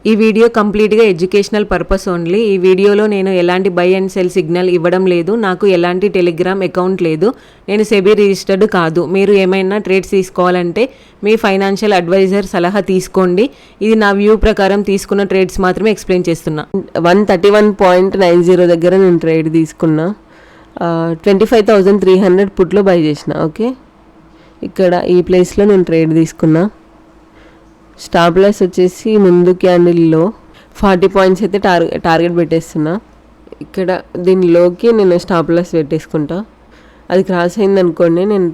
ఈ వీడియో కంప్లీట్గా educational purpose only. ఈ వీడియోలో నేను ఎలాంటి బై అండ్ సెల్ సిగ్నల్ ఇవ్వడం లేదు. నాకు ఎలాంటి టెలిగ్రామ్ అకౌంట్ లేదు. నేను సెబీ రిజిస్టర్డ్ కాదు. మీరు ఏమైనా ట్రేడ్స్ తీసుకోవాలంటే మీ ఫైనాన్షియల్ అడ్వైజర్ సలహా తీసుకోండి. ఇది నా వ్యూ ప్రకారం తీసుకున్న ట్రేడ్స్ మాత్రమే ఎక్స్ప్లెయిన్ చేస్తున్నా. 131.90 దగ్గర నేను ట్రేడ్ తీసుకున్నా. 25,300 పుట్లో బై చేసిన. ఓకే, ఇక్కడ ఈ ప్లేస్లో నేను ట్రేడ్ తీసుకున్నా. స్టాప్ లాస్ వచ్చేసి ముందు క్యాండిల్లో 40 పాయింట్స్ అయితే టార్గెట్ పెట్టేస్తున్నా. ఇక్కడ దీనిలోకి నేను స్టాప్ లాస్ పెట్టేసుకుంటా. అది క్రాస్ అయింది అనుకోండి, నేను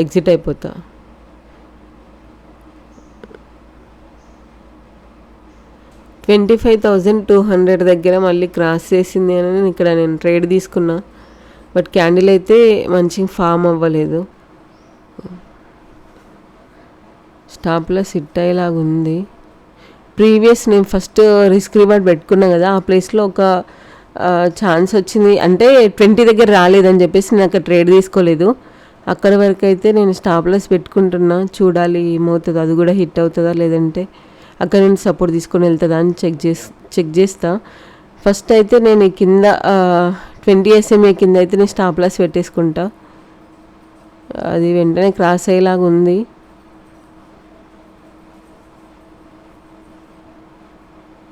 ఎగ్జిట్ అయిపోతా. $25,200 దగ్గర మళ్ళీ క్రాస్ చేసింది అని ఇక్కడ నేను ట్రేడ్ తీసుకున్నా. బట్ క్యాండిల్ అయితే మంచిగా ఫామ్ అవ్వలేదు. స్టాప్ లాస్ హిట్ అయ్యేలాగా ఉంది. ప్రీవియస్ నేను ఫస్ట్ రిస్క్ రివార్డ్ పెట్టుకున్నా కదా, ఆ ప్లేస్లో ఒక ఛాన్స్ వచ్చింది. అంటే 20 దగ్గర రాలేదని చెప్పేసి నేను అక్కడ ట్రేడ్ తీసుకోలేదు. అక్కడ వరకు అయితే నేను స్టాప్ లాస్ పెట్టుకుంటున్నా. చూడాలి ఏమవుతుందో, అది కూడా హిట్ అవుతుందా లేదంటే అక్కడ నేను సపోర్ట్ తీసుకొని వెళ్తుందా అని చెక్ చేస్తా. ఫస్ట్ అయితే నేను ఈ కింద 20 SMA కింద అయితే నేను స్టాప్ లాస్ పెట్టేసుకుంటా. అది వెంటనే క్రాస్ అయ్యేలాగా ఉంది.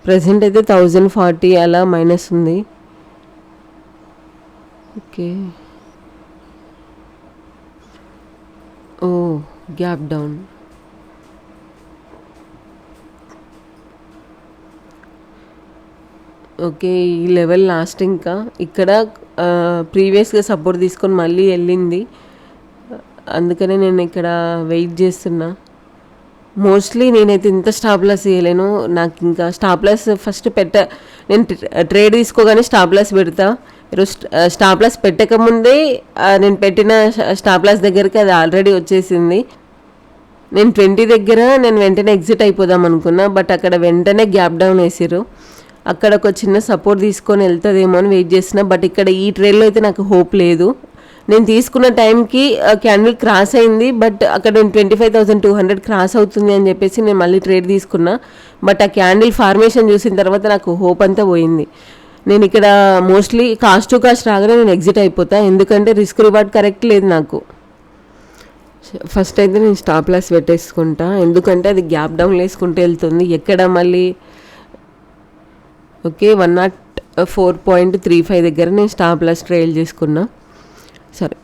ప్రజెంట్ అయితే 1040 అలా మైనస్ ఉంది. ఓకే, ఓ గ్యాప్ డౌన్. ఓకే, ఈ లెవెల్ లాస్ట్. ఇంకా ఇక్కడ ప్రీవియస్గా సపోర్ట్ తీసుకొని మళ్ళీ వెళ్ళింది. అందుకనే నేను ఇక్కడ వెయిట్ చేస్తున్నా. మోస్ట్లీ నేనైతే ఇంత స్టాప్ లాస్ చేయలేను. నాకు ఇంకా స్టాప్ లాస్ ఫస్ట్ నేను ట్రేడ్ తీసుకోగానే స్టాప్ లాస్ పెడతా. ఈరోజు స్టాప్ లాస్ పెట్టకముందే నేను పెట్టిన స్టాప్ లాస్ దగ్గరికి అది ఆల్రెడీ వచ్చేసింది. నేను 20 దగ్గర నేను వెంటనే ఎగ్జిట్ అయిపోదాం అనుకున్నా. బట్ అక్కడ వెంటనే గ్యాప్ డౌన్ వేసారు. అక్కడ ఒక చిన్న సపోర్ట్ తీసుకొని వెళ్తుందేమో అని వెయిట్ చేసిన. బట్ ఇక్కడ ఈ ట్రేడ్లో అయితే నాకు హోప్ లేదు. నేను తీసుకున్న టైంకి క్యాండిల్ క్రాస్ అయింది. బట్ అక్కడ నేను 25,200 క్రాస్ అవుతుంది అని చెప్పేసి నేను మళ్ళీ ట్రేడ్ తీసుకున్నా. బట్ ఆ క్యాండిల్ ఫార్మేషన్ చూసిన తర్వాత నాకు హోప్ అంతా పోయింది. నేను ఇక్కడ మోస్ట్లీ కాస్ట్ టు కాస్ట్ రాగానే నేను ఎగ్జిట్ అయిపోతా. ఎందుకంటే రిస్క్ రివార్డ్ కరెక్ట్ లేదు నాకు. ఫస్ట్ అయితే నేను స్టాప్ లాస్ పెట్టేసుకుంటా. ఎందుకంటే అది గ్యాప్ డౌన్ వేసుకుంటూ వెళ్తుంది. ఎక్కడ మళ్ళీ ఓకే 104.35 దగ్గర నేను స్టాప్ లాస్ ట్రైల్ చేసుకున్నా. సరే,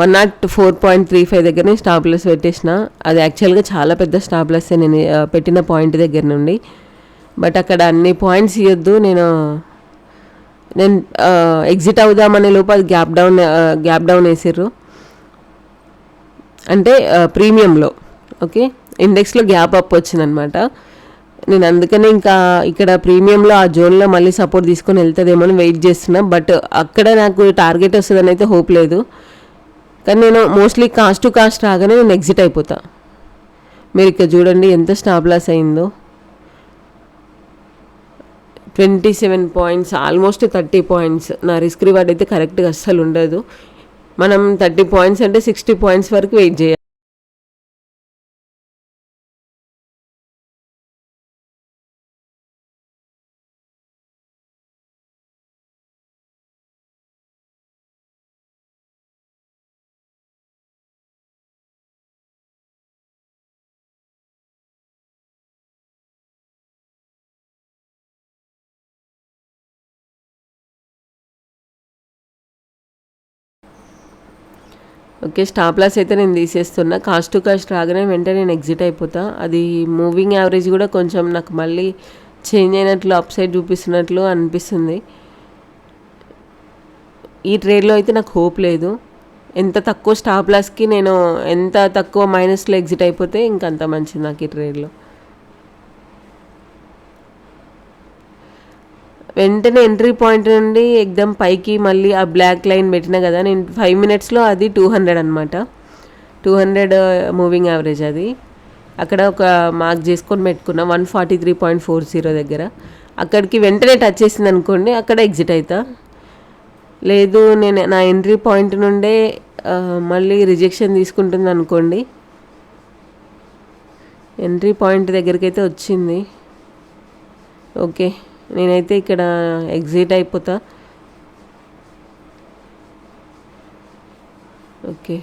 104.35 దగ్గర నేను స్టాప్ లాస్ పెట్టేసిన. అది యాక్చువల్గా చాలా పెద్ద స్టాప్ లాస్ నేను పెట్టిన పాయింట్ దగ్గర నుండి. బట్ అక్కడ అన్ని పాయింట్స్ ఇవ్వద్దు. నేను ఎగ్జిట్ అవుదామనే లోపు అది గ్యాప్ డౌన్ వేసారు. అంటే ప్రీమియంలో ఓకే, ఇండెక్స్లో గ్యాప్ అప్ వచ్చిందనమాట. నేను అందుకనే ఇంకా ఇక్కడ ప్రీమియంలో ఆ జోన్లో మళ్ళీ సపోర్ట్ తీసుకొని వెళ్తుందేమో అని వెయిట్ చేస్తున్నా. బట్ అక్కడ నాకు టార్గెట్ వస్తుందని అయితే హోప్ లేదు. కానీ నేను మోస్ట్లీ కాస్ట్ టు కాస్ట్ రాగానే నేను ఎగ్జిట్ అయిపోతా. మీరు ఇక్కడ చూడండి ఎంత స్టాప్ లాస్ అయిందో. 27 పాయింట్స్, ఆల్మోస్ట్ 30 పాయింట్స్. నా రిస్క్ రివార్డ్ అయితే కరెక్ట్గా అస్సలు ఉండదు. మనం 30 పాయింట్స్ అంటే 60 పాయింట్స్ వరకు వెయిట్ చేయాలి. ఓకే, స్టాప్ లాస్ అయితే నేను తీసేస్తున్నా. కాస్ట్ టు కాస్ట్ రాగానే వెంటనే నేను ఎగ్జిట్ అయిపోతా. అది మూవింగ్ యావరేజ్ కూడా కొంచెం నాకు మళ్ళీ చేంజ్ అయినట్లు అప్ సైడ్ చూపిస్తున్నట్లు అనిపిస్తుంది. ఈ ట్రేడ్లో అయితే నాకు హోప్ లేదు. ఎంత తక్కువ స్టాప్ లాస్కి నేను ఎంత తక్కువ మైనస్లో ఎగ్జిట్ అయిపోతే ఇంకంత మంచిది నాకు ఈ ట్రేడ్లో. వెంటనే ఎంట్రీ పాయింట్ నుండి ఎగ్దమ్ పైకి మళ్ళీ ఆ బ్లాక్ లైన్ పెట్టినా కదా, నేను 5 minutesలో అది 200 అనమాట. 200 మూవింగ్ యావరేజ్. అది అక్కడ ఒక మార్క్ చేసుకొని పెట్టుకున్నా 143.40 దగ్గర. అక్కడికి వెంటనే టచ్ చేసింది అనుకోండి, అక్కడ ఎగ్జిట్ అవుతా. లేదు నేను నా ఎంట్రీ పాయింట్ నుండే మళ్ళీ రిజెక్షన్ తీసుకుంటుంది అనుకోండి, ఎంట్రీ పాయింట్ దగ్గరికి అయితే వచ్చింది. ఓకే, నేనైతే ఇక్కడ ఎగ్జిట్ అయిపోతా. ఓకే,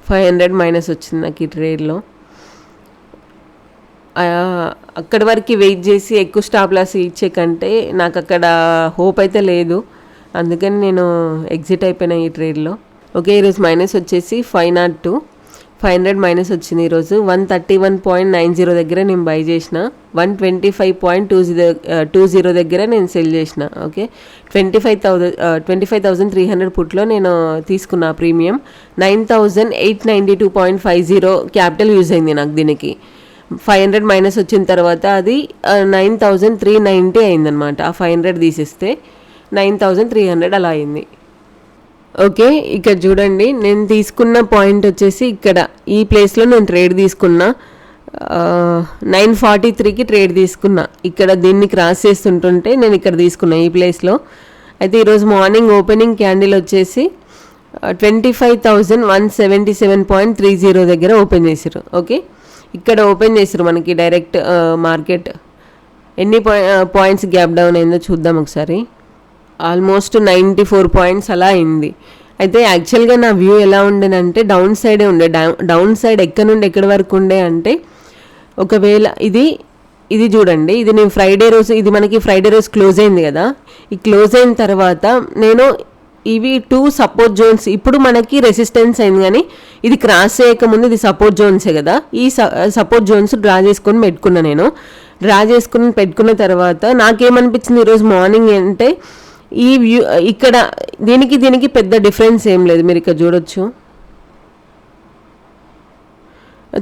500 మైనస్ వచ్చింది నాకు ఈ ట్రేడ్లో. అక్కడి వరకు వెయిట్ చేసి ఎక్కువ స్టాప్ లాస్ ఇచ్చే కంటే నాకు అక్కడ హోప్ అయితే లేదు, అందుకని నేను ఎగ్జిట్ అయిపోయినా ఈ ట్రేడ్లో. ఓకే, ఈరోజు మైనస్ వచ్చేసి 502, 500 మైనస్ వచ్చింది ఈరోజు. 131.90 దగ్గర నేను బై చేసిన, 125.20 దగ్గర నేను సెల్ చేసిన. ఓకే, 25,300 పుట్లో నేను తీసుకున్న ప్రీమియం. 9,892.50 క్యాపిటల్ యూజ్ అయింది నాకు దీనికి. 500 మైనస్ వచ్చిన తర్వాత అది 9,390 అయిందనమాట. ఆ 500 తీసేస్తే 9,300 అలా అయింది. ఓకే, ఇక్కడ చూడండి, నేను తీసుకున్న పాయింట్ వచ్చేసి ఇక్కడ ఈ ప్లేస్లో నేను ట్రేడ్ తీసుకున్నా. 943కి ట్రేడ్ తీసుకున్నా. ఇక్కడ దీన్ని క్రాస్ చేస్తుంటుంటే నేను ఇక్కడ తీసుకున్నా ఈ ప్లేస్లో. అయితే ఈరోజు మార్నింగ్ ఓపెనింగ్ క్యాండిల్ వచ్చేసి 25,177.30 దగ్గర ఓపెన్ చేశారు. ఓకే, ఇక్కడ ఓపెన్ చేశారు మనకి డైరెక్ట్ మార్కెట్. ఎన్ని పాయింట్స్ గ్యాప్ డౌన్ అయిందో చూద్దాం ఒకసారి. ఆల్మోస్ట్ 94 పాయింట్స్ అలా అయింది. అయితే యాక్చువల్గా నా వ్యూ ఎలా ఉండేనంటే డౌన్ సైడే ఉండే. డౌన్ సైడ్ ఎక్కడి నుండి ఎక్కడి వరకు ఉండే అంటే, ఒకవేళ ఇది చూడండి, ఇది నేను ఫ్రైడే రోజు, ఇది మనకి ఫ్రైడే రోజు క్లోజ్ అయింది కదా. ఈ క్లోజ్ అయిన తర్వాత నేను ఇవి 2 సపోర్ట్ జోన్స్, ఇప్పుడు మనకి రెసిస్టెన్స్ అయింది కానీ ఇది క్రాస్ చేయకముందు ఇది సపోర్ట్ జోన్సే కదా. ఈ సపోర్ట్ జోన్స్ డ్రా చేసుకొని పెట్టుకున్నా. నేను డ్రా చేసుకుని పెట్టుకున్న తర్వాత నాకేమనిపించింది ఈరోజు మార్నింగ్ అంటే, ఈ వ్యూ ఇక్కడ దీనికి పెద్ద డిఫరెన్స్ ఏం లేదు. మీరు ఇక్కడ చూడొచ్చు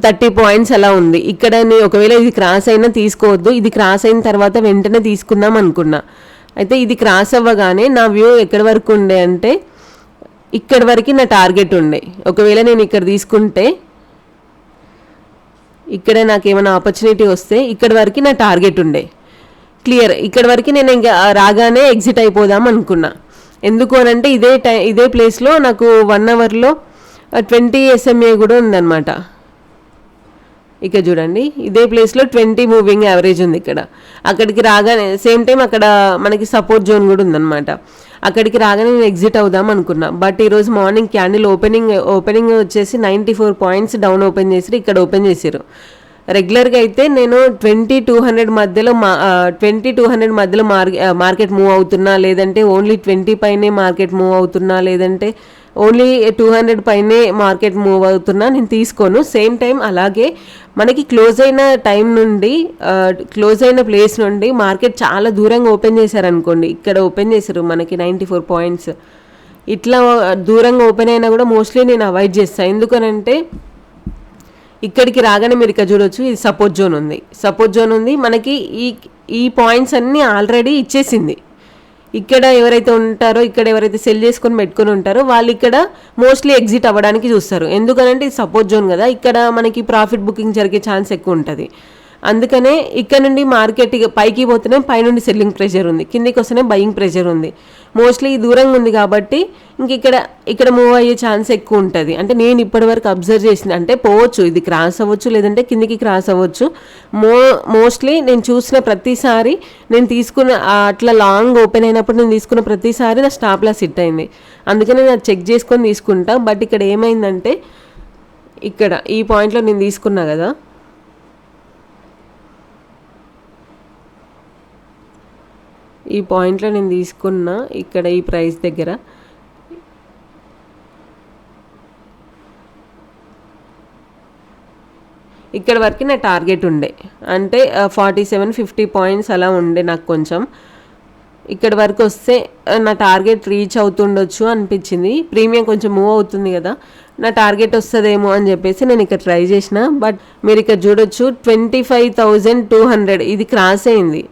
30 పాయింట్స్ అలా ఉంది. ఇక్కడ ఒకవేళ ఇది క్రాస్ అయినా తీసుకోవద్దు, ఇది క్రాస్ అయిన తర్వాత వెంటనే తీసుకుందాం అనుకున్నా. అయితే ఇది క్రాస్ అవ్వగానే నా వ్యూ ఎక్కడి వరకు ఉండే అంటే, ఇక్కడి వరకు నా టార్గెట్ ఉండే. ఒకవేళ నేను ఇక్కడ తీసుకుంటే, ఇక్కడ నాకు ఏమైనా ఆపర్చునిటీ వస్తే ఇక్కడి వరకు నా టార్గెట్ ఉండే క్లియర్. ఇక్కడి వరకు నేను ఇంకా రాగానే ఎగ్జిట్ అయిపోదాం అనుకున్నా. ఎందుకు అని అంటే ఇదే ప్లేస్లో నాకు 1 అవర్లో 20 SMA కూడా ఉందన్నమాట. ఇక్కడ చూడండి, ఇదే ప్లేస్లో 20 మూవింగ్ యావరేజ్ ఉంది ఇక్కడ. అక్కడికి రాగానే సేమ్ టైం అక్కడ మనకి సపోర్ట్ జోన్ కూడా ఉందన్నమాట. అక్కడికి రాగానే నేను ఎగ్జిట్ అవుదాం అనుకున్నా. బట్ ఈరోజు మార్నింగ్ క్యాండిల్ ఓపెనింగ్ వచ్చేసి 94 పాయింట్స్ డౌన్ ఓపెన్ చేసి ఇక్కడ ఓపెన్ చేశారు. రెగ్యులర్గా అయితే నేను 20,200 మధ్యలో మార్కెట్ మూవ్ అవుతున్నా, లేదంటే ఓన్లీ 20 పైనే మార్కెట్ మూవ్ అవుతున్నా, లేదంటే ఓన్లీ 200 పైనే మార్కెట్ మూవ్ అవుతున్నా నేను తీసుకోను. సేమ్ టైం అలాగే మనకి క్లోజ్ అయిన టైం నుండి క్లోజ్ అయిన ప్లేస్ నుండి మార్కెట్ చాలా దూరంగా ఓపెన్ చేశారనుకోండి. ఇక్కడ ఓపెన్ చేశారు మనకి 94 పాయింట్స్. ఇట్లా దూరంగా ఓపెన్ అయినా కూడా మోస్ట్లీ నేను అవాయిడ్ చేస్తాను. ఎందుకనంటే ఇక్కడికి రాగానే మీరు ఇక్కడ చూడొచ్చు, ఇది సపోర్ట్ జోన్ ఉంది మనకి. ఈ పాయింట్స్ అన్నీ ఆల్రెడీ ఇచ్చేసింది. ఇక్కడ ఎవరైతే ఉంటారో, ఇక్కడ ఎవరైతే సెల్ చేసుకొని పెట్టుకొని ఉంటారో వాళ్ళు ఇక్కడ మోస్ట్లీ ఎగ్జిట్ అవ్వడానికి చూస్తారు. ఎందుకనంటే ఇది సపోర్ట్ జోన్ కదా, ఇక్కడ మనకి ప్రాఫిట్ బుకింగ్ జరిగే ఛాన్స్ ఎక్కువ ఉంటుంది. అందుకనే ఇక్కడ నుండి మార్కెట్ పైకి పోతేనే పైనుండి సెల్లింగ్ ప్రెషర్ ఉంది, కిందికి వస్తేనే బయింగ్ ప్రెషర్ ఉంది. మోస్ట్లీ దూరంగా ఉంది కాబట్టి ఇంక ఇక్కడ మూవ్ అయ్యే ఛాన్స్ ఎక్కువ ఉంటుంది. అంటే నేను ఇప్పటివరకు అబ్జర్వ్ చేసింది అంటే, పోవచ్చు, ఇది క్రాస్ అవ్వచ్చు, లేదంటే కిందికి క్రాస్ అవ్వచ్చు. మోస్ట్లీ నేను చూసిన ప్రతిసారి, నేను తీసుకున్న అట్లా లాంగ్ ఓపెన్ అయినప్పుడు నేను తీసుకున్న ప్రతిసారి నా స్టాప్ లాస్ హిట్ అయింది. అందుకని నేను చెక్ చేసుకొని తీసుకుంటా. బట్ ఇక్కడ ఏమైందంటే, ఇక్కడ ఈ పాయింట్లో నేను తీసుకున్నా కదా, ఈ పాయింట్లో నేను తీసుకున్నా ఇక్కడ ఈ ప్రైస్ దగ్గర. ఇక్కడ వరకు నా టార్గెట్ ఉండే, అంటే 47-50 పాయింట్స్ అలా ఉండే నాకు. కొంచెం ఇక్కడ వరకు వస్తే నా టార్గెట్ రీచ్ అవుతుండొచ్చు అనిపించింది. ప్రీమియం కొంచెం మూవ్ అవుతుంది కదా, నా టార్గెట్ వస్తుందేమో అని చెప్పేసి నేను ఇక్కడ ట్రై చేసిన. బట్ మీరు ఇక్కడ చూడొచ్చు 25,200 ఇది క్రాస్ అయింది.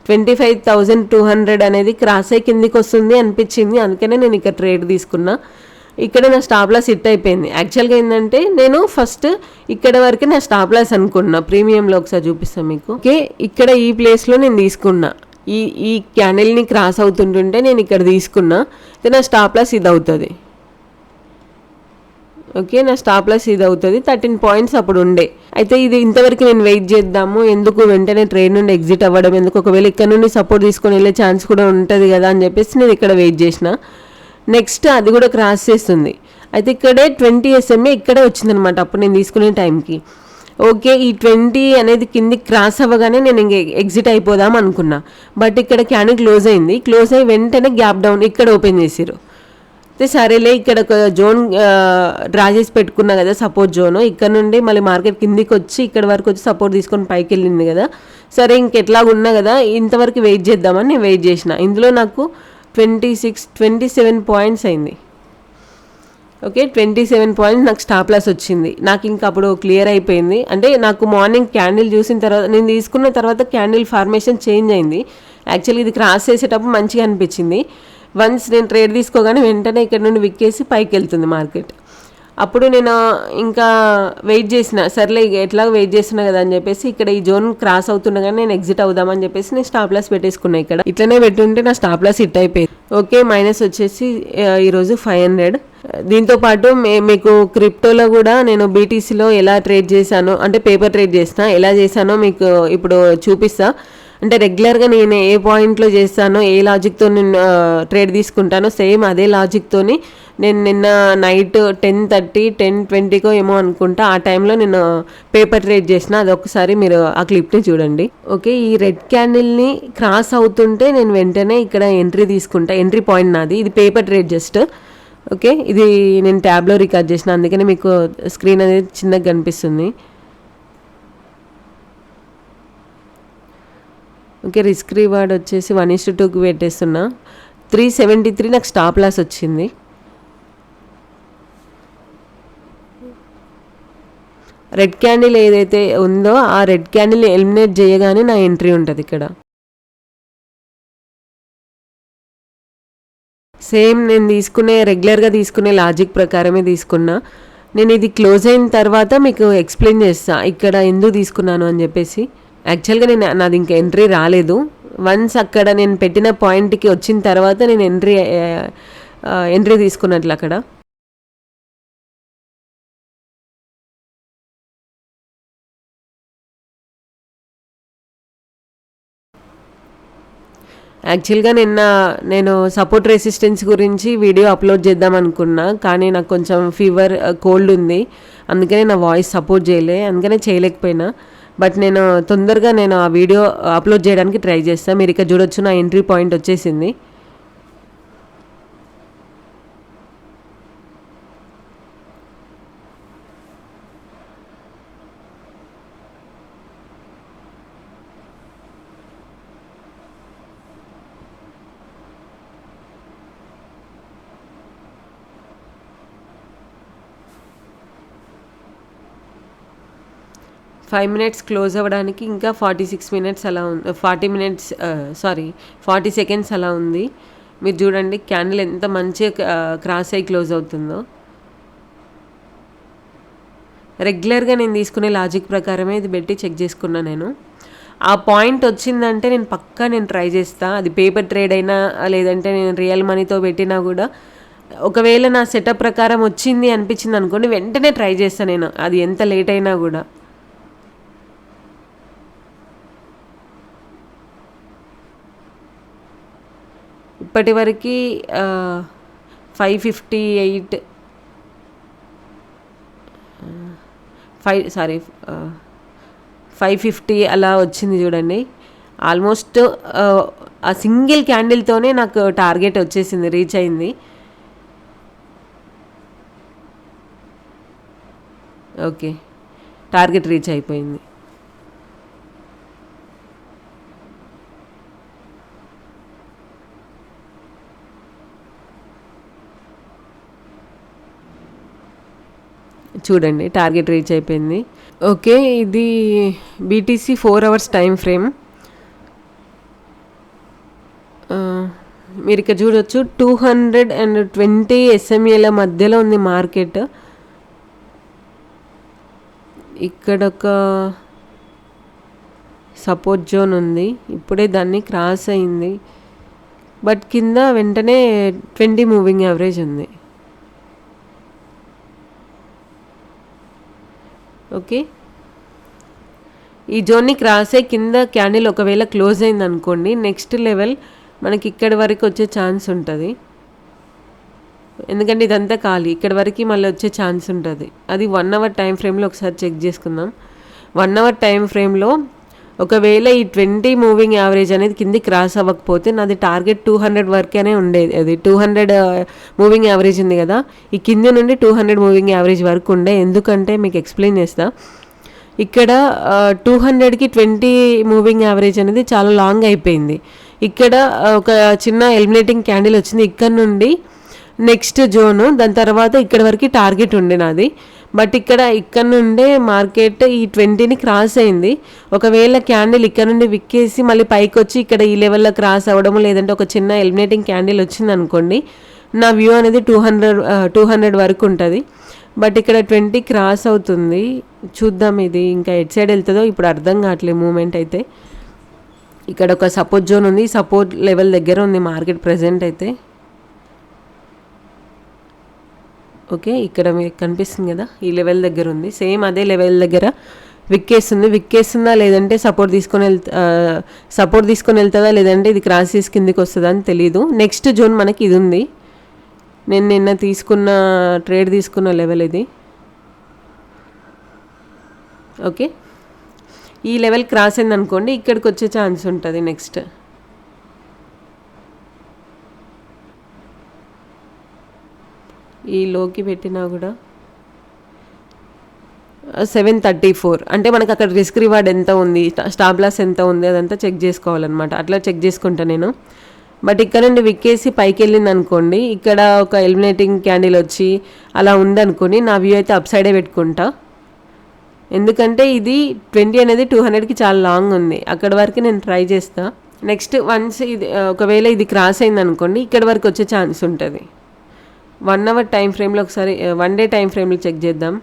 25,200 అనేది క్రాస్ అయ్యి కిందికి వస్తుంది అనిపించింది. అందుకనే నేను ఇక్కడ ట్రేడ్ తీసుకున్నా. ఇక్కడ నా స్టాప్ లాస్ హిట్ అయిపోయింది. యాక్చువల్గా ఏంటంటే నేను ఫస్ట్ ఇక్కడ వరకు నా స్టాప్ లాస్ అనుకున్నా. ప్రీమియంలో ఒకసారి చూపిస్తాను మీకు. ఓకే, ఇక్కడ ఈ ప్లేస్లో నేను తీసుకున్నా. ఈ క్యాండిల్ని క్రాస్ అవుతుంటుంటే నేను ఇక్కడ తీసుకున్నా. అయితే నా స్టాప్ లాస్ ఇది అవుతుంది. ఓకే, నా స్టాప్ లాస్ ఇది అవుతుంది. 13 పాయింట్స్ అప్పుడు ఉండే. అయితే ఇది ఇంతవరకు నేను వెయిట్ చేద్దాము, ఎందుకు వెంటనే ట్రేడ్ నుండి ఎగ్జిట్ అవ్వడం ఎందుకు, ఒకవేళ ఇక్కడ నుండి సపోర్ట్ తీసుకొని వెళ్ళే ఛాన్స్ కూడా ఉంటుంది కదా అని చెప్పేసి నేను ఇక్కడ వెయిట్ చేసిన. నెక్స్ట్ అది కూడా క్రాస్ చేస్తుంది. అయితే ఇక్కడే 20 SMA ఇక్కడే వచ్చిందనమాట అప్పుడు నేను తీసుకునే టైంకి. ఓకే, ఈ 20 అనేది కింది క్రాస్ అవ్వగానే నేను ఇంక ఎగ్జిట్ అయిపోదాం అనుకున్నా. బట్ ఇక్కడ క్యాండిల్ క్లోజ్ అయింది. క్లోజ్ అయ్యి వెంటనే గ్యాప్ డౌన్ ఇక్కడ ఓపెన్ చేసిరు. అయితే సరేలే, ఇక్కడ ఒక జోన్ డ్రా చేసి పెట్టుకున్నా కదా సపోర్ట్ జోన్, ఇక్కడ నుండి మళ్ళీ మార్కెట్ కిందికి వచ్చి ఇక్కడ వరకు వచ్చి సపోర్ట్ తీసుకొని పైకి వెళ్ళింది కదా. సరే ఇంకెట్లా ఉన్నా కదా, ఇంతవరకు వెయిట్ చేద్దామని నేను వెయిట్ చేసిన. ఇందులో నాకు 27 పాయింట్స్ అయింది. ఓకే, 27 పాయింట్స్ నాకు స్టాప్ లాస్ వచ్చింది. నాకు ఇంకా అప్పుడు క్లియర్ అయిపోయింది. అంటే నాకు మార్నింగ్ క్యాండిల్ చూసిన తర్వాత, నేను తీసుకున్న తర్వాత క్యాండిల్ ఫార్మేషన్ చేంజ్ అయింది. యాక్చువల్లీ ఇది క్రాస్ చేసేటప్పుడు మంచిగా అనిపించింది. వన్స్ నేను ట్రేడ్ తీసుకోగానే వెంటనే ఇక్కడ నుండి విక్కేసి పైకి వెళ్తుంది మార్కెట్. అప్పుడు నేను ఇంకా వెయిట్ చేసిన, సర్లే ఎట్లా వెయిట్ చేస్తున్నా కదా అని చెప్పేసి ఇక్కడ ఈ జోన్ క్రాస్ అవుతుండగానే నేను ఎగ్జిట్ అవుదామని చెప్పేసి నేను స్టాప్ లాస్ పెట్టేసుకున్నా. ఇక్కడ ఇట్లనే పెట్టుంటే నా స్టాప్ లాస్ హిట్ అయిపోయింది. ఓకే, మైనస్ వచ్చేసి ఈరోజు 500. దీంతో పాటు మీకు క్రిప్టోలో కూడా నేను బీటీసీలో ఎలా ట్రేడ్ చేశానో, అంటే పేపర్ ట్రేడ్ చేసిన ఎలా చేశానో మీకు ఇప్పుడు చూపిస్తా. అంటే రెగ్యులర్గా నేను ఏ పాయింట్లో చేస్తానో, ఏ లాజిక్తో నేను ట్రేడ్ తీసుకుంటానో సేమ్ అదే లాజిక్తో నేను నిన్న నైట్ 10:30 10:20కో ఏమో అనుకుంటా ఆ టైంలో నేను పేపర్ ట్రేడ్ చేసిన. అదొకసారి మీరు ఆ క్లిప్ని చూడండి. ఓకే, ఈ రెడ్ క్యాండిల్ని క్రాస్ అవుతుంటే నేను వెంటనే ఇక్కడ ఎంట్రీ తీసుకుంటా. ఎంట్రీ పాయింట్ నాది. ఇది పేపర్ ట్రేడ్ జస్ట్. ఓకే, ఇది నేను ట్యాబ్లో రికార్డ్ చేసిన, అందుకని మీకు స్క్రీన్ అనేది చిన్నగా కనిపిస్తుంది. ఓకే, రిస్క్ రివార్డ్ వచ్చేసి 1:2కి పెట్టేస్తున్నా. 373 నాకు స్టాప్ లాస్ వచ్చింది. రెడ్ క్యాండిల్ ఏదైతే ఉందో ఆ రెడ్ క్యాండిల్ ఎలిమినేట్ చేయగానే నా ఎంట్రీ ఉంటుంది ఇక్కడ. సేమ్ నేను రెగ్యులర్గా తీసుకునే లాజిక్ ప్రకారమే తీసుకున్నా. నేను ఇది క్లోజ్ అయిన తర్వాత మీకు ఎక్స్ప్లెయిన్ చేస్తా ఇక్కడ ఎందుకు తీసుకున్నాను అని చెప్పేసి. యాక్చువల్గా నాది ఇంకా ఎంట్రీ రాలేదు. వన్స్ అక్కడ నేను పెట్టిన పాయింట్కి వచ్చిన తర్వాత నేను ఎంట్రీ తీసుకున్నట్లు అక్కడ. యాక్చువల్గా నేను సపోర్ట్ రెసిస్టెన్స్ గురించి వీడియో అప్లోడ్ చేద్దాం అనుకున్నా, కానీ నాకు కొంచెం ఫీవర్ కోల్డ్ ఉంది, అందుకనే నా వాయిస్ సపోర్ట్ అందుకనే చేయలేకపోయినా. బట్ నేను తొందరగా ఆ వీడియో అప్లోడ్ చేయడానికి ట్రై చేస్తాను. మీరు ఇక్కడ చూడొచ్చు నా ఎంట్రీ పాయింట్ వచ్చేసింది. ఫైవ్ మినిట్స్ క్లోజ్ అవ్వడానికి ఇంకా 46 మినిట్స్ అలా ఉంది. 40 సెకండ్స్ అలా ఉంది. మీరు చూడండి క్యాండిల్ ఎంత మంచిగా క్రాస్ అయ్యి క్లోజ్ అవుతుందో. రెగ్యులర్గా నేను తీసుకునే లాజిక్ ప్రకారమే ఇది పెట్టి చెక్ చేసుకున్నా. నేను ఆ పాయింట్ వచ్చిందంటే నేను ట్రై చేస్తా. అది పేపర్ ట్రేడ్ అయినా లేదంటే నేను రియల్ మనీతో పెట్టినా కూడా, ఒకవేళ నా సెటప్ ప్రకారం వచ్చింది అనిపించింది అనుకోండి, వెంటనే ట్రై చేస్తాను నేను, అది ఎంత లేట్ అయినా కూడా. ఇప్పటి వరకు 550 అలా వచ్చింది చూడండి. ఆల్మోస్ట్ ఆ సింగిల్ క్యాండిల్తోనే నాకు టార్గెట్ వచ్చేసింది, రీచ్ అయింది. ఓకే, టార్గెట్ రీచ్ అయిపోయింది. చూడండి టార్గెట్ రీచ్ అయిపోయింది. ఓకే, ఇది బీటీసీ 4 hours టైం ఫ్రేమ్. మీరు ఇక్కడ చూడొచ్చు 220 SMAల మధ్యలో ఉంది మార్కెట్. ఇక్కడ ఒక సపోర్ట్ జోన్ ఉంది, ఇప్పుడే దాన్ని క్రాస్ అయింది. బట్ కింద వెంటనే 20 మూవింగ్ యావరేజ్ ఉంది. ఓకే, ఈ జోన్ని క్రాస్ అయ్యి కింద క్యాండిల్ ఒకవేళ క్లోజ్ అయింది అనుకోండి, నెక్స్ట్ లెవెల్ మనకి ఇక్కడి వరకు వచ్చే ఛాన్స్ ఉంటుంది. ఎందుకంటే ఇదంతా ఖాళీ, ఇక్కడి వరకు మళ్ళీ వచ్చే ఛాన్స్ ఉంటుంది. అది 1 అవర్ టైం ఫ్రేమ్లో ఒకసారి చెక్ చేసుకుందాం. 1 అవర్ టైం ఫ్రేమ్లో ఒకవేళ ఈ 20 మూవింగ్ యావరేజ్ అనేది కింది క్రాస్ అవ్వకపోతే నాది టార్గెట్ 200 వరకేనే ఉండేది. అది 200 మూవింగ్ యావరేజ్ ఉంది కదా, ఈ కింది నుండి 200 మూవింగ్ యావరేజ్ వరకు ఉండే. ఎందుకంటే మీకు ఎక్స్ప్లెయిన్ చేస్తా. ఇక్కడ 200కి 20 మూవింగ్ యావరేజ్ అనేది చాలా లాంగ్ అయిపోయింది. ఇక్కడ ఒక చిన్న ఎలిమినేటింగ్ క్యాండిల్ వచ్చింది ఇక్కడ నుండి నెక్స్ట్ జోను, దాని తర్వాత ఇక్కడ వరకు టార్గెట్ ఉండే నాది. బట్ ఇక్కడ నుండే మార్కెట్ ఈ 20ని క్రాస్ అయింది. ఒకవేళ క్యాండిల్ ఇక్కడ నుండి విక్కేసి మళ్ళీ పైకి వచ్చి ఇక్కడ ఈ లెవెల్లో క్రాస్ అవ్వడము, లేదంటే ఒక చిన్న ఎలిమినేటింగ్ క్యాండిల్ వచ్చింది అనుకోండి, నా వ్యూ అనేది 200 వరకు ఉంటుంది. బట్ ఇక్కడ 20 క్రాస్ అవుతుంది. చూద్దాం ఇది ఇంకా ఎట్ సైడ్ వెళ్తుందో ఇప్పుడు అర్థం కావట్లేదు మూమెంట్ అయితే. ఇక్కడ ఒక సపోర్ట్ జోన్ ఉంది, సపోర్ట్ లెవెల్ దగ్గర ఉంది మార్కెట్ ప్రజెంట్ అయితే. ఓకే, ఇక్కడ మీకు కనిపిస్తుంది కదా, ఈ లెవెల్ దగ్గర ఉంది. సేమ్ అదే లెవెల్ దగ్గర విక్కేస్తుందా లేదంటే సపోర్ట్ తీసుకొని వెళ్తుందా లేదంటే ఇది క్రాస్ చేసి కిందికి వస్తుందా అని తెలీదు. నెక్స్ట్ జోన్ మనకి ఇది ఉంది, నేను నిన్న ట్రేడ్ తీసుకున్న లెవెల్ ఇది. ఓకే, ఈ లెవెల్ క్రాస్ అయింది అనుకోండి, ఇక్కడికి వచ్చే ఛాన్స్ ఉంటుంది. నెక్స్ట్ ఈ లోకి పెట్టినా కూడా 734 అంటే మనకు అక్కడ రిస్క్ రివార్డ్ ఎంత ఉంది, స్టాప్ లాస్ ఎంత ఉంది, అదంతా చెక్ చేసుకోవాలన్నమాట. అట్లా చెక్ చేసుకుంటా నేను. బట్ ఇక్కడ నుండి విక్కేసి పైకి వెళ్ళింది అనుకోండి, ఇక్కడ ఒక ఎలిమినేటింగ్ క్యాండిల్ వచ్చి అలా ఉందనుకోని నా వ్యూ అయితే అప్ సైడే పెట్టుకుంటా. ఎందుకంటే ఇది 20 అనేది 200కి చాలా లాంగ్ ఉంది, అక్కడ వరకు నేను ట్రై చేస్తా. నెక్స్ట్ వన్స్ ఇది ఒకవేళ ఇది క్రాస్ అయింది అనుకోండి, ఇక్కడ వరకు వచ్చే ఛాన్స్ ఉంటుంది. 1 అవర్ టైం ఫ్రేమ్లో ఒకసారి 1 డే టైం ఫ్రేమ్లో చెక్ చేద్దాం.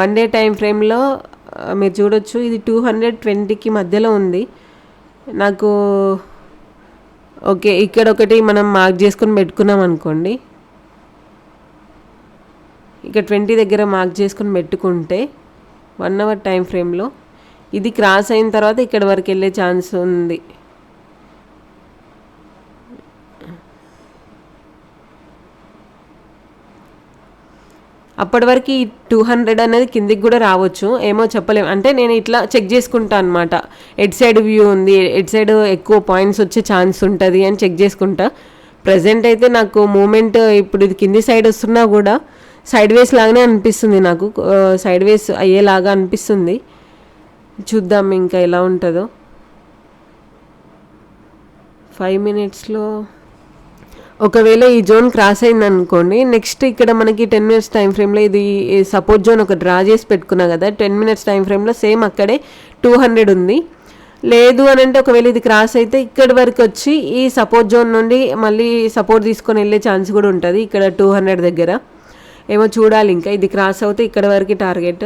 1 డే టైం ఫ్రేమ్లో మీరు చూడొచ్చు, ఇది 220కి మధ్యలో ఉంది నాకు. ఓకే, ఇక్కడ ఒకటి మనం మార్క్ చేసుకొని పెట్టుకున్నాం అనుకోండి, ఇక్కడ 20 దగ్గర మార్క్ చేసుకొని పెట్టుకుంటే 1 అవర్ టైం ఫ్రేమ్లో ఇది క్రాస్ అయిన తర్వాత ఇక్కడ వరకు వెళ్ళే ఛాన్స్ ఉంది. అప్పటి వరకు ఈ 200 అనేది కిందికి కూడా రావచ్చు, ఏమో చెప్పలేము. అంటే నేను ఇట్లా చెక్ చేసుకుంటా అనమాట, ఎడ్ సైడ్ వ్యూ ఉంది, ఎడ్ సైడ్ ఎక్కువ పాయింట్స్ వచ్చే ఛాన్స్ ఉంటుంది అని చెక్ చేసుకుంటా. ప్రజెంట్ అయితే నాకు మూమెంట్ ఇప్పుడు ఇది కింది సైడ్ వస్తున్నా కూడా సైడ్ వేస్ లాగానే అనిపిస్తుంది, నాకు సైడ్ వేస్ అయ్యేలాగా అనిపిస్తుంది. చూద్దాం ఇంకా ఎలా ఉంటుందో. 5 మినిట్స్లో ఒకవేళ ఈ జోన్ క్రాస్ అయింది అనుకోండి, నెక్స్ట్ ఇక్కడ మనకి 10 మినిట్స్ టైం ఫ్రేమ్లో ఇది సపోర్ట్ జోన్ ఒక డ్రా చేసి పెట్టుకున్నా కదా, 10 మినిట్స్ టైం ఫ్రేమ్లో సేమ్ అక్కడే 200 ఉంది. లేదు అని అంటే ఒకవేళ ఇది క్రాస్ అయితే ఇక్కడి వరకు వచ్చి ఈ సపోర్ట్ జోన్ నుండి మళ్ళీ సపోర్ట్ తీసుకొని వెళ్ళే ఛాన్స్ కూడా ఉంటుంది ఇక్కడ 200 దగ్గర. ఏమో చూడాలి, ఇంకా ఇది క్రాస్ అవుతే ఇక్కడ వరకు టార్గెట్.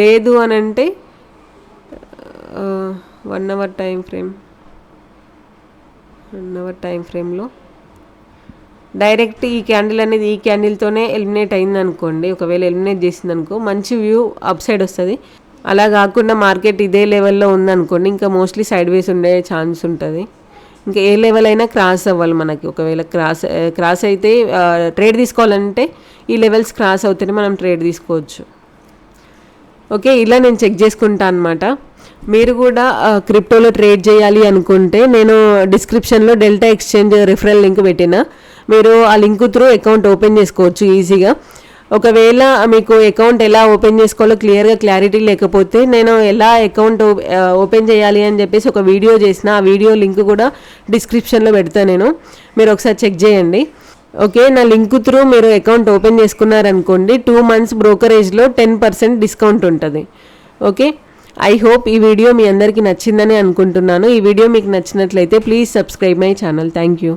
లేదు అని అంటే 1 అవర్ టైం ఫ్రేమ్లో డైరెక్ట్ ఈ క్యాండిల్ అనేది ఈ క్యాండిల్తోనే ఎలిమినేట్ అయింది అనుకోండి, ఒకవేళ ఎలిమినేట్ చేసింది అనుకో మంచి వ్యూ అప్ సైడ్ వస్తుంది. అలా కాకుండా మార్కెట్ ఇదే లెవెల్లో ఉందనుకోండి, ఇంకా మోస్ట్లీ సైడ్ వేస్ ఉండే ఛాన్స్ ఉంటుంది. ఇంకా ఏ లెవెల్ అయినా క్రాస్ అవ్వాలి మనకి. ఒకవేళ క్రాస్ అయితే ట్రేడ్ తీసుకోవాలంటే ఈ లెవెల్స్ క్రాస్ అవుతేనే మనం ట్రేడ్ తీసుకోవచ్చు. ఓకే, ఇలా నేను చెక్ చేసుకుంటా అనమాట. మీరు కూడా క్రిప్టోలో ట్రేడ్ చేయాలి అనుకుంటే నేను డిస్క్రిప్షన్లో డెల్టా ఎక్స్చేంజ్ రిఫరల్ లింక్ పెట్టిన, మీరు ఆ లింక్ త్రూ అకౌంట్ ఓపెన్ చేసుకోవచ్చు ఈజీగా. ఒకవేళ మీకు అకౌంట్ ఎలా ఓపెన్ చేసుకోవాలో క్లారిటీ లేకపోతే నేను ఎలా అకౌంట్ ఓపెన్ చేయాలి అని చెప్పేసి ఒక వీడియో చేసిన, ఆ వీడియో లింక్ కూడా డిస్క్రిప్షన్లో పెడతా నేను, మీరు ఒకసారి చెక్ చేయండి. ఓకే, నా లింక్ త్రూ మీరు అకౌంట్ ఓపెన్ చేసుకున్నారనుకోండి 2 months బ్రోకరేజ్లో 10% డిస్కౌంట్ ఉంటుంది. ఓకే, ఐ హోప్ ఈ వీడియో మీ అందరికీ నచ్చిందని అనుకుంటున్నాను. ఈ వీడియో మీకు నచ్చినట్లయితే please subscribe my channel. Thank you.